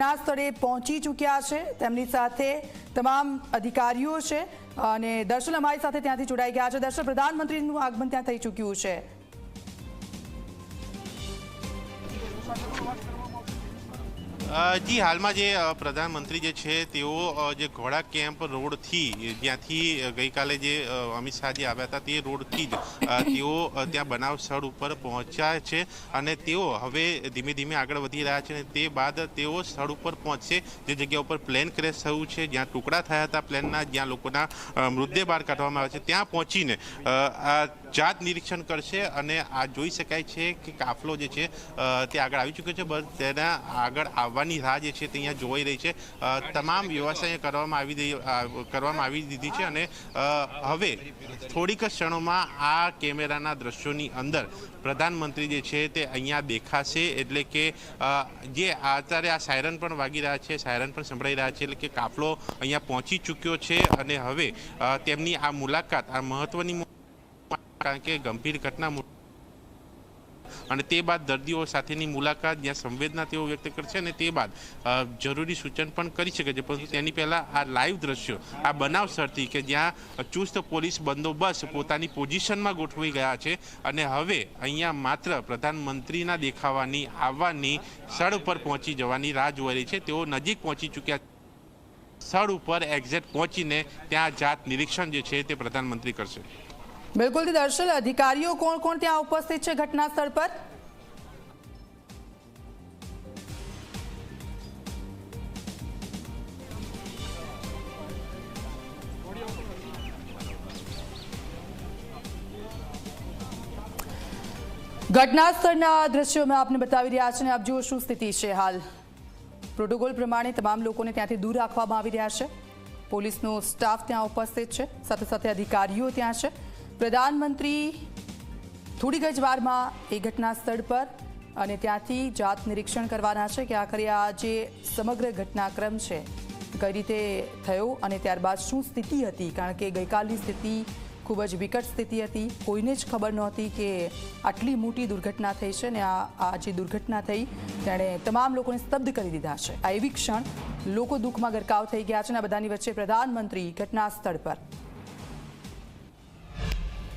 ના સ્થળે પહોંચી ચૂક્યા છે। તેમની સાથે તમામ અધિકારીઓ છે અને દર્શન અમારી સાથે ત્યાંથી જોડાઈ ગયા છે। દર્શન, પ્રધાનમંત્રીનું આગમન ત્યાં થઈ ચૂક્યું છે। જી હાલમાં જે પ્રધાનમંત્રી જે છે તેઓ જે ઘોડા કેમ્પ રોડથી જ્યાંથી ગઈકાલે જે અમિત શાહ જે આવ્યા હતા તે રોડથી જ તેઓ ત્યાં બનાવ સ્થળ ઉપર પહોંચ્યા છે અને તેઓ હવે ધીમે ધીમે આગળ વધી રહ્યા છે અને તે બાદ તેઓ સ્થળ ઉપર પહોંચશે જે જગ્યા ઉપર પ્લેન ક્રેશ થયું છે, જ્યાં ટુકડા થયા હતા પ્લેનના, જ્યાં લોકોના મૃતદેહ બહાર કાઢવામાં આવે છે, ત્યાં પહોંચીને જાત નિરીક્ષણ કરશે અને આ જોઈ શકાય છે કે કાફલો જે છે તે આગળ આવી ચૂક્યો છે, બસ તેના આગળ આવવાની રાહ જે છે તે અહીંયા જોવાઈ રહી છે। તમામ વ્યવસ્થા કરવામાં આવી દીધી છે અને હવે થોડીક ક્ષણોમાં આ કેમેરાના દ્રશ્યોની અંદર પ્રધાનમંત્રી જે છે તે અહીંયા દેખાશે। એટલે કે જે અત્યારે આ સાયરન પણ વાગી રહ્યા છે, સાયરન પણ સંભળાઈ રહ્યા છે, એટલે કે કાફલો અહીંયા પહોંચી ચૂક્યો છે અને હવે તેમની આ મુલાકાત આ મહત્વની, કારણ કે ગંભીર ઘટના અને તે બાદ દર્દીઓ સાથેની મુલાકાત, જ્યાં સંવેદના તેઓ વ્યક્ત કરશે અને તે બાદ જરૂરી સૂચન પણ કરી શકે છે, પરંતુ તેની પહેલાં આ લાઈવ દ્રશ્યો આ બનાવ સ્થળથી કે જ્યાં ચુસ્ત પોલીસ બંદોબસ્ત પોતાની પોઝિશનમાં ગોઠવાઈ ગયા છે અને હવે અહીંયા માત્ર પ્રધાનમંત્રીના દેખાવાની, આવવાની, સ્થળ ઉપર પહોંચી જવાની રાહ જોઈ રહી છે। તેઓ નજીક પહોંચી ચૂક્યા, સ્થળ ઉપર એક્ઝેક્ટ પહોંચીને ત્યાં જાત નિરીક્ષણ જે છે તે પ્રધાનમંત્રી કરશે। બિલકુલ દર્શન, અધિકારીઓ કોણ કોણ ત્યાં ઉપસ્થિત છે ઘટના સ્થળ પર? ઘટના સ્થળના દ્રશ્યો મેં આપને બતાવી રહ્યા છે અને આપ જુઓ શું સ્થિતિ છે હાલ। પ્રોટોકોલ પ્રમાણે તમામ લોકોને ત્યાંથી દૂર રાખવામાં આવી રહ્યા છે, પોલીસનો સ્ટાફ ત્યાં ઉપસ્થિત છે, સાથે સાથે અધિકારીઓ ત્યાં છે। પ્રધાનમંત્રી થોડીક જ વારમાં એ ઘટના સ્થળ પર અને ત્યાંથી જાત નિરીક્ષણ કરવાના છે કે આખરે આ જે સમગ્ર ઘટનાક્રમ છે કઈ રીતે થયો અને ત્યારબાદ શું સ્થિતિ હતી, કારણ કે ગઈકાલની સ્થિતિ ખૂબ જ વિકટ સ્થિતિ હતી, કોઈને જ ખબર નહોતી કે આટલી મોટી દુર્ઘટના થઈ છે અને આ જે દુર્ઘટના થઈ તેણે તમામ લોકોને સ્તબ્ધ કરી દીધા છે। આ એવી ક્ષણ લોકો દુઃખમાં ગરકાવ થઈ ગયા છે અને આ બધાની વચ્ચે પ્રધાનમંત્રી ઘટના સ્થળ પર